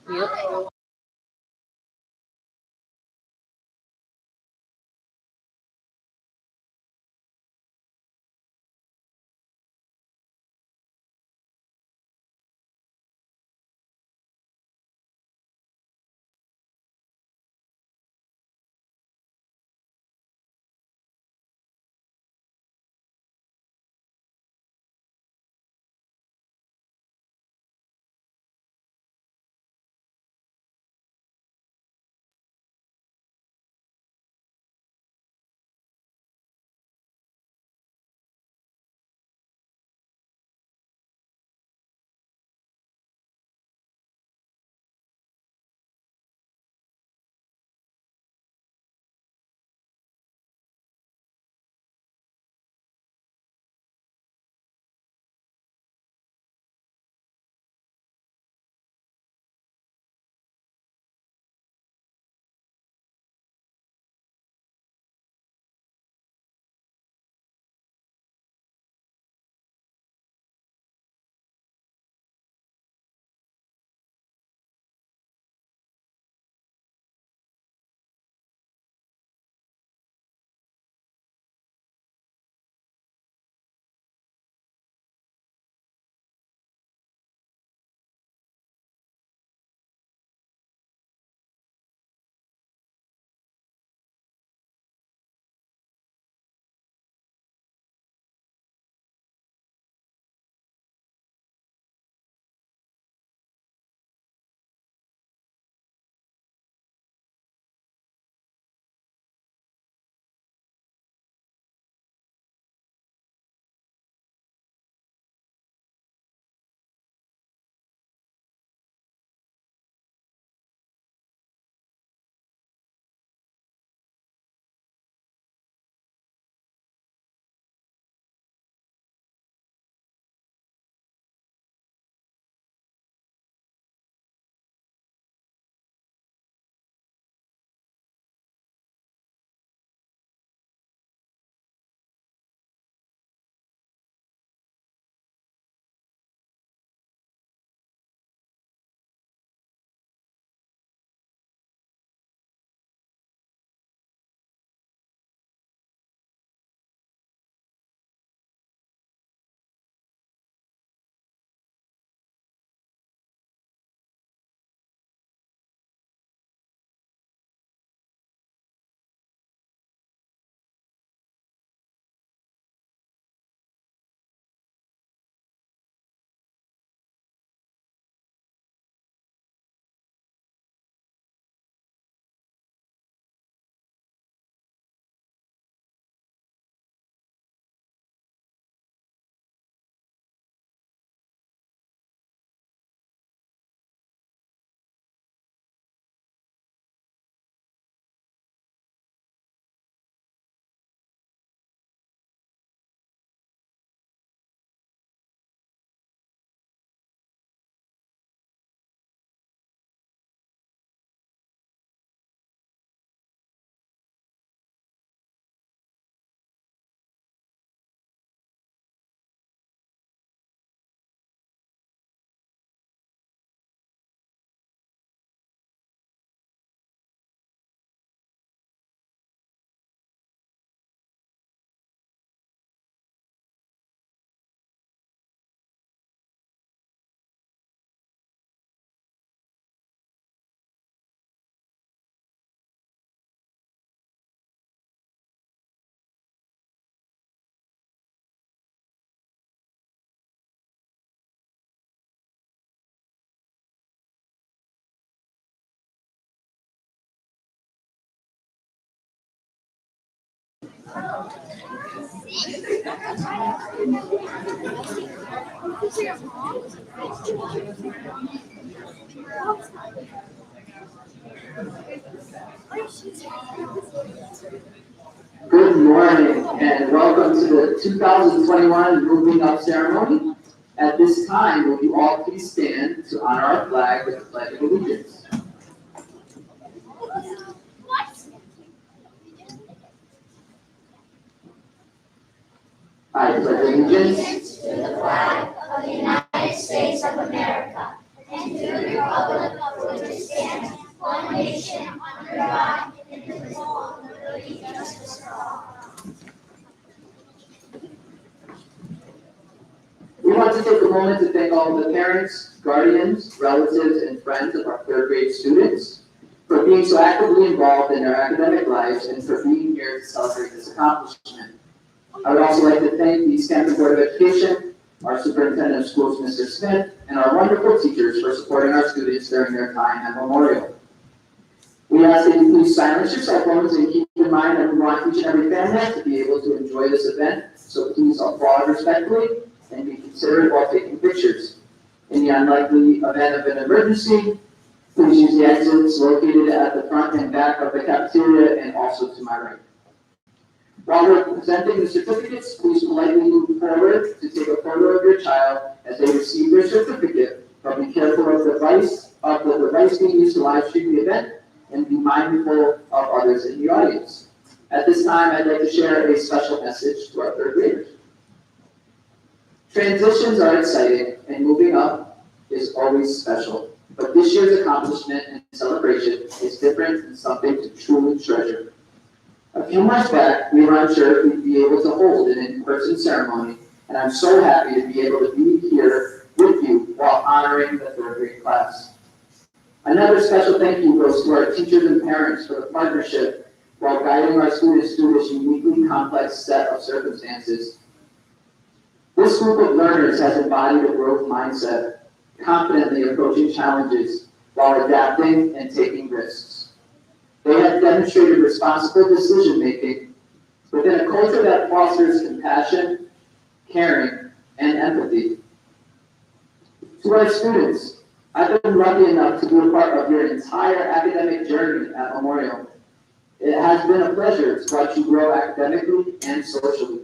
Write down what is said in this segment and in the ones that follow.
Mute. Good morning and welcome to the 2021 Moving Up ceremony. At this time, will you all please stand to honor our flag with the Pledge of Allegiance? I pledge allegiance to the flag of the United States of America and to the one nation, under God, indivisible, with liberty and justice for all. We want to take a moment to thank all of the parents, guardians, relatives, and friends of our third grade students for being so actively involved in their academic lives and for being here to celebrate this accomplishment. I would also like to thank the East Hampton Board of Education, our Superintendent of Schools, Mr. Smith, and our wonderful teachers for supporting our students during their time at Memorial. We ask that you please silence your cell phones and keep in mind that we want each and every family to be able to enjoy this event, so please applaud respectfully and be considerate while taking pictures. In the unlikely event of an emergency, please use the exits located at the front and back of the cafeteria and also to my right. While we're presenting the certificates, please politely move forward to take a photo of your child as they receive their certificate, but be careful of the device being used to live stream the event and be mindful of others in the audience. At this time, I'd like to share a special message to our third graders. Transitions are exciting, and moving up is always special. But this year's accomplishment and celebration is different and something to truly treasure. A few months back, we were unsure if we'd be able to hold an in-person ceremony, and I'm so happy to be able to be here with you while honoring the third grade class. Another special thank you goes to our teachers and parents for the partnership while guiding our students through this uniquely complex set of circumstances. This group of learners has embodied a growth mindset, confidently approaching challenges while adapting and taking risks. They have demonstrated responsible decision-making within a culture that fosters compassion, caring, and empathy. To our students, I've been lucky enough to be a part of your entire academic journey at Memorial. It has been a pleasure to watch you grow academically and socially.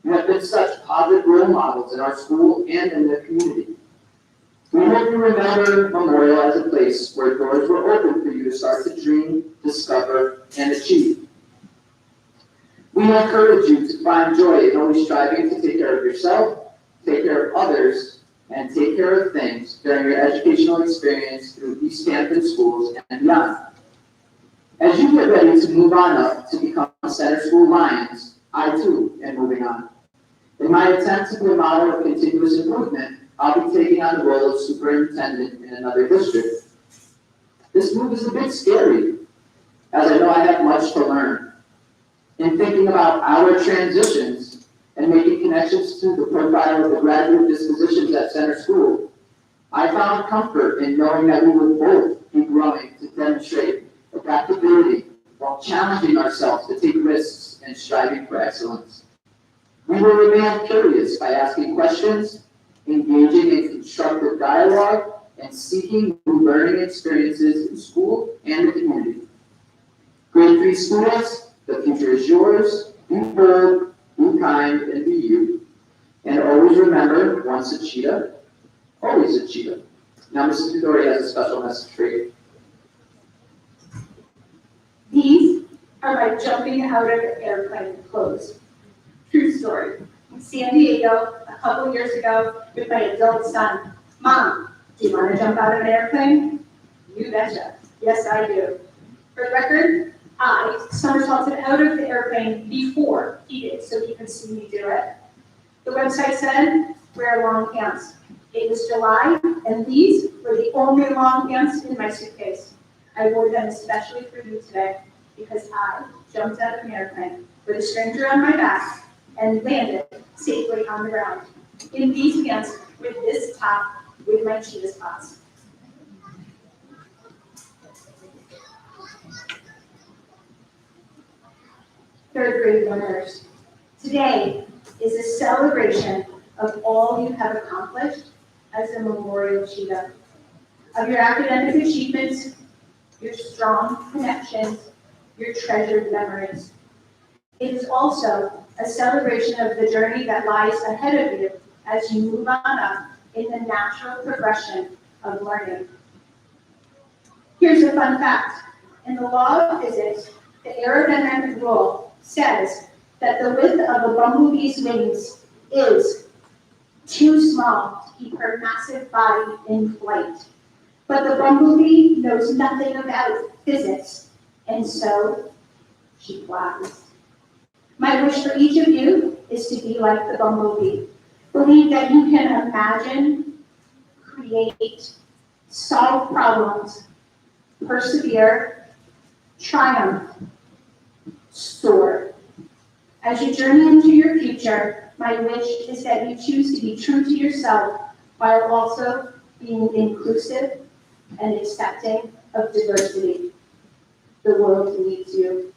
You have been such positive role models in our school and in the community. We hope you remember Memorial as a place where doors were open for you to start to dream, discover, and achieve. We encourage you to find joy in always striving to take care of yourself, take care of others, and take care of things during your educational experience through East Hampton schools and beyond. As you get ready to move on up to become Center School Lions, I too am moving on. In my attempt to be a model of continuous improvement, I'll be taking on the role of superintendent in another district. This move is a bit scary, as I know I have much to learn. In thinking about our transitions and making connections to the profile of the graduate dispositions at Center School, I found comfort in knowing that we will both be growing to demonstrate adaptability while challenging ourselves to take risks and striving for excellence. We will remain curious by asking questions, engaging in constructive dialogue, and seeking new learning experiences in school and the community. Grade 3 students, the future is yours. Be bold, be kind, and be you. And always remember, once a cheetah, always a cheetah. Now, Mrs. Midori has a special message for you. These are my jumping out of airplane clothes. True story. In San Diego, a couple years ago, with my adult son. Mom, do you want to jump out of an airplane? You betcha. Yes, I do. For the record, I somersaulted out of the airplane before he did, so he could see me do it. The website said, wear long pants. It was July, and these were the only long pants in my suitcase. I wore them especially for you today, because I jumped out of an airplane with a stranger on my back and landed safely on the ground. In these pants, with this top, with my cheetah spots. Third grade learners, today is a celebration of all you have accomplished as a Memorial Cheetah, of your academic achievements, your strong connections, your treasured memories. It is also a celebration of the journey that lies ahead of you as you move on up in the natural progression of learning. Here's a fun fact. In the law of physics, the aerodynamic rule says that the width of a bumblebee's wings is too small to keep her massive body in flight. But the bumblebee knows nothing about physics, and so she flies. My wish for each of you is to be like the bumblebee. Believe that you can imagine, create, solve problems, persevere, triumph, soar. As you journey into your future, my wish is that you choose to be true to yourself while also being inclusive and accepting of diversity. The world needs you.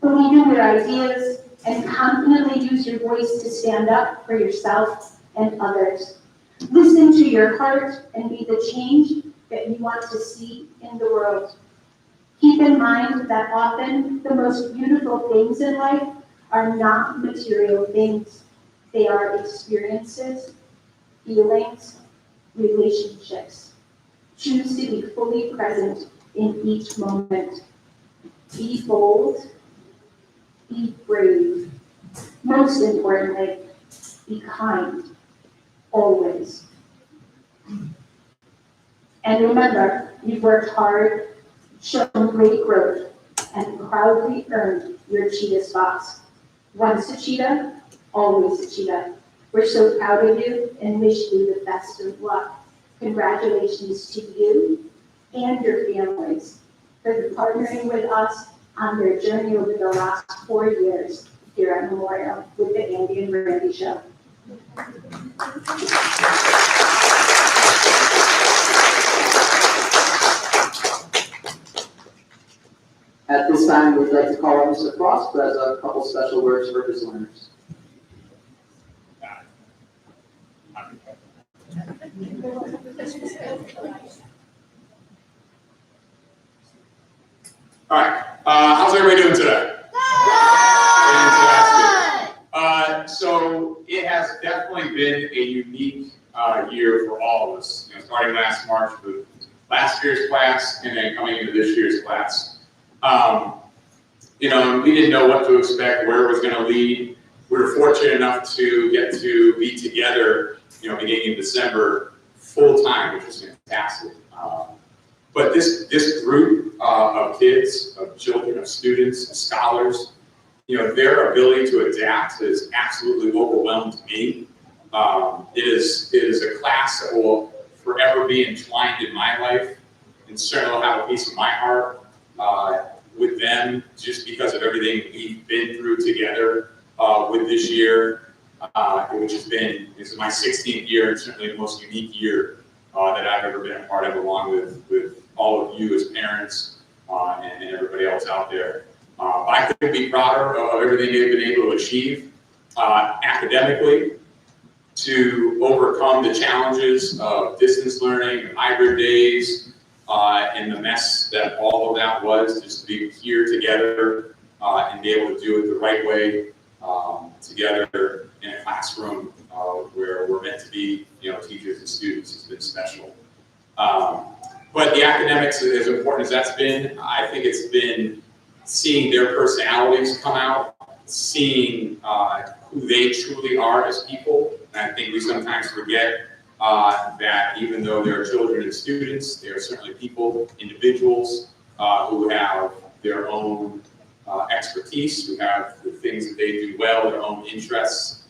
Believe in your ideas and confidently use your voice to stand up for yourself and others. Listen to your heart and be the change that you want to see in the world. Keep in mind that often the most beautiful things in life are not material things. They are experiences, feelings, relationships. Choose to be fully present in each moment. Be bold, be brave. Most importantly, be kind, always. And remember, you've worked hard, shown great growth, and proudly earned your cheetah spots. Once a cheetah, always a cheetah. We're so proud of you and wish you the best of luck. Congratulations to you and your families for partnering with us on their journey over the last 4 years here at Memorial with the Andy and Randy Show. At this time, we'd like to call on Mr. Frost, who has a couple special words for his learners. All right, how's everybody doing today? Fantastic. So it has definitely been a unique year for all of us. Starting last March with last year's class and then coming into this year's class. We didn't know what to expect, where it was going to lead. We were fortunate enough to get to be together, beginning in December, full time, which was fantastic. But this group of kids, of children, of students, of scholars, their ability to adapt is absolutely overwhelmed me. It is a class that will forever be entwined in my life, and certainly will have a piece of my heart with them, just because of everything we've been through together with this year, which has been, this is my 16th year, and certainly the most unique year that I've ever been a part of, along with all of you as parents and everybody else out there. I couldn't be prouder of everything they've been able to achieve academically, to overcome the challenges of distance learning, hybrid days, and the mess that all of that was, just to be here together and be able to do it the right way together in a classroom where we're meant to be, teachers and students. Has been special. But the academics, as important as that's been, I think it's been seeing their personalities come out, seeing who they truly are as people. And I think we sometimes forget that even though they're children and students, they are certainly people, individuals who have their own expertise, who have the things that they do well, their own interests.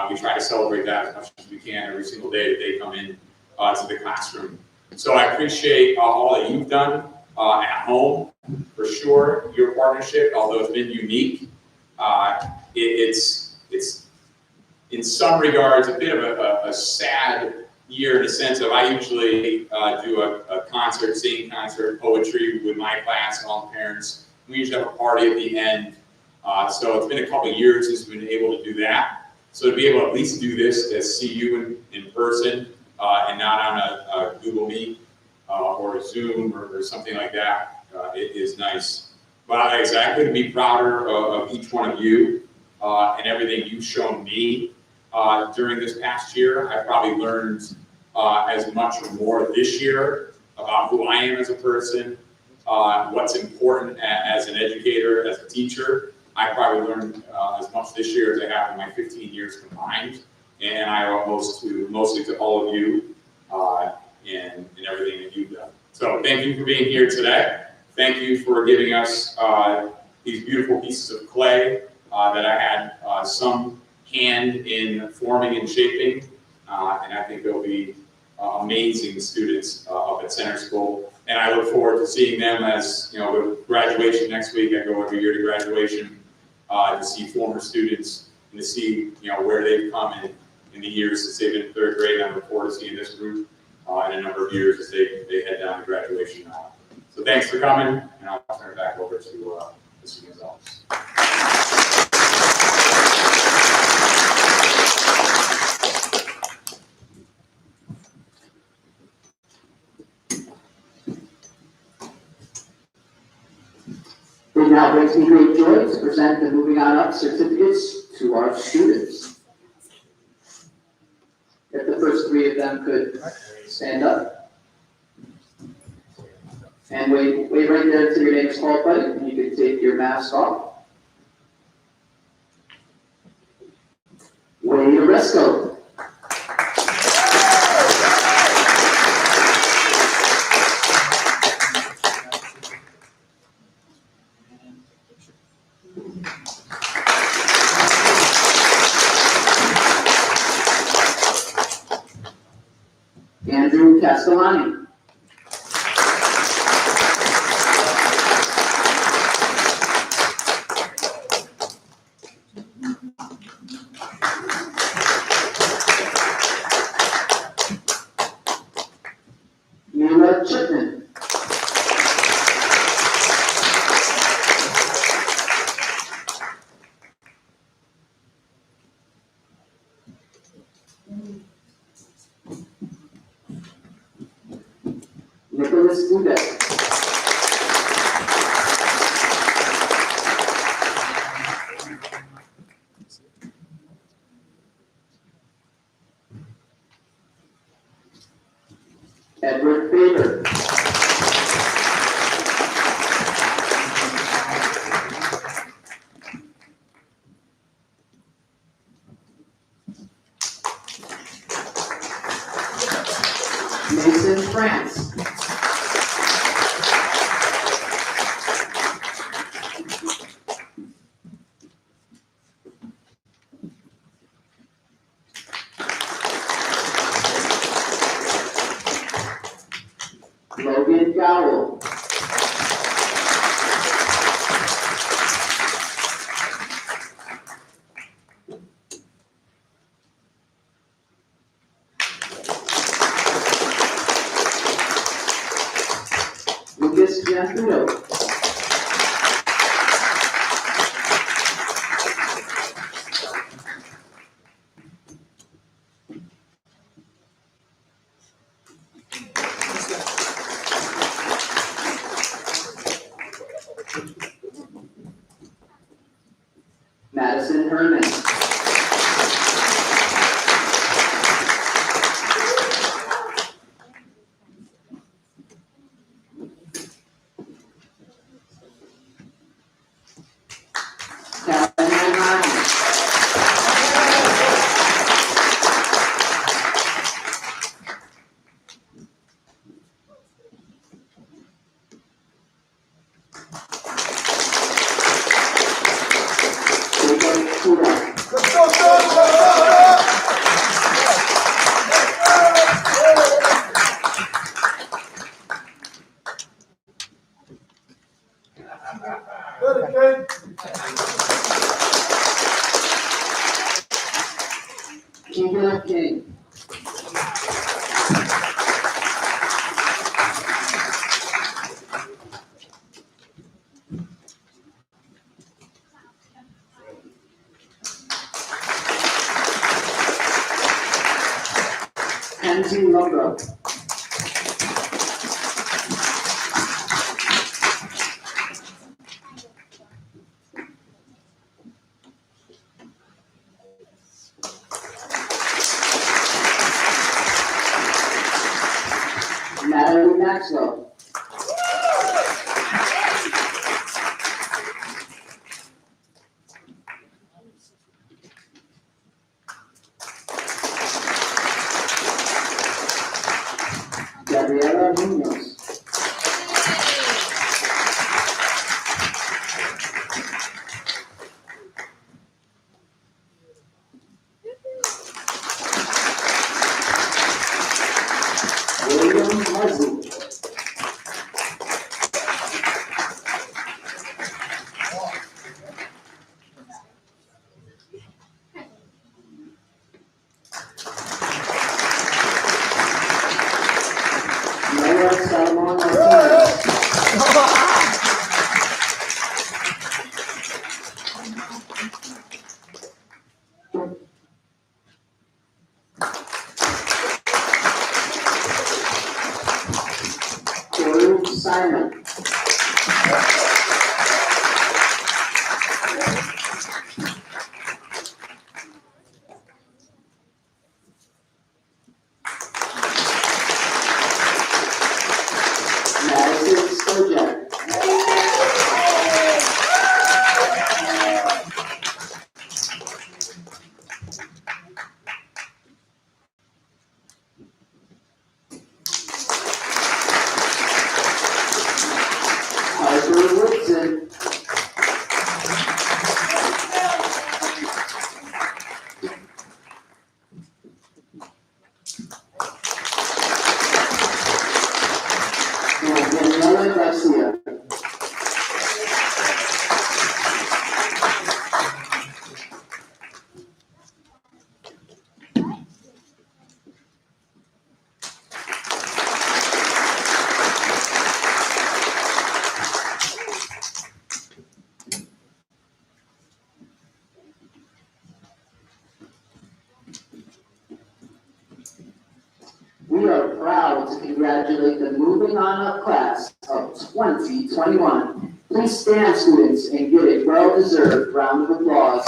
We try to celebrate that as much as we can every single day that they come in to the classroom. So I appreciate all that you've done at home, for sure. Your partnership, although it's been unique, it's in some regards a bit of a sad year, in the sense of I usually do a concert, singing concert, poetry with my class and all the parents. We usually have a party at the end. So it's been a couple of years since we've been able to do that. So to be able to at least do this, to see you in person and not on a Google Meet or a Zoom or something like that, it is nice. But like I said, I couldn't be prouder of each one of you and everything you've shown me during this past year. I probably learned as much or more this year about who I am as a person, what's important as an educator, as a teacher. I probably learned as much this year as I have in my 15 years combined, and I owe mostly to all of you. And thank you for being here today. Thank you for giving us these beautiful pieces of clay that I had some hand in forming and shaping, and I think they'll be amazing students up at Center School. And I look forward to seeing them as, with graduation next week. I go every year to graduation to see former students and to see, where they've come in the years since they've been in third grade. I look forward to seeing this group in a number of years as they head down to graduation now. So thanks for coming, and I'll turn it back over to Mr. Gonzalez. It now brings me great joy to present the Moving On Up certificates to our students. If the first three of them could stand up. And wait right there until your name is called, buddy, and you can take your mask off. Wade Oresco. Andrew Castellani. Mila Chipman. Nicholas Uday. Edward Faber. Mason France. Logan Gowell. Lucas Gianfrudo. Madison Herman. Caroline Ryan. Jacob Kura. Keegan King. Kenzie Lombro. Natalie Maxwell. Gabriela Munoz. William Muzzy. Noah Salomon Martinez. Corey Simon. Madison Stojak. Harper Woodson. And Daniela Garcia. We are proud to congratulate the Moving On Up class of 2021. Please stand, students, and give a well-deserved round of applause.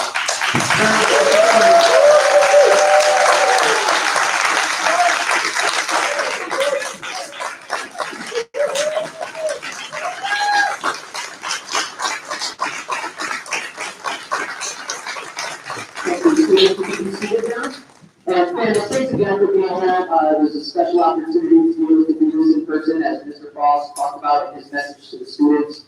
Thank you, students. You can see it now. And thanks again for being here. It was a special opportunity to be able to do this in person, as Mr. Foss talked about in his message to the students.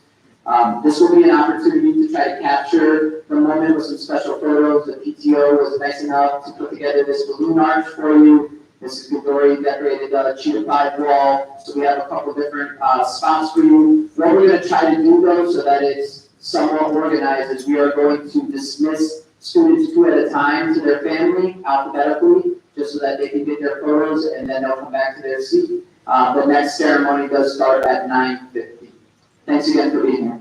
This will be an opportunity to try to capture the moment with some special photos. The PTO was nice enough to put together this balloon arch for you. Mrs. Gregori decorated the cheetah pie wall. So we have a couple different spots for you. What we're going to try to do, though, so that it's somewhat organized, is we are going to dismiss students 2 at a time to their family alphabetically, just so that they can get their photos and then they'll come back to their seat. The next ceremony does start at 9:50. Thanks again for being here.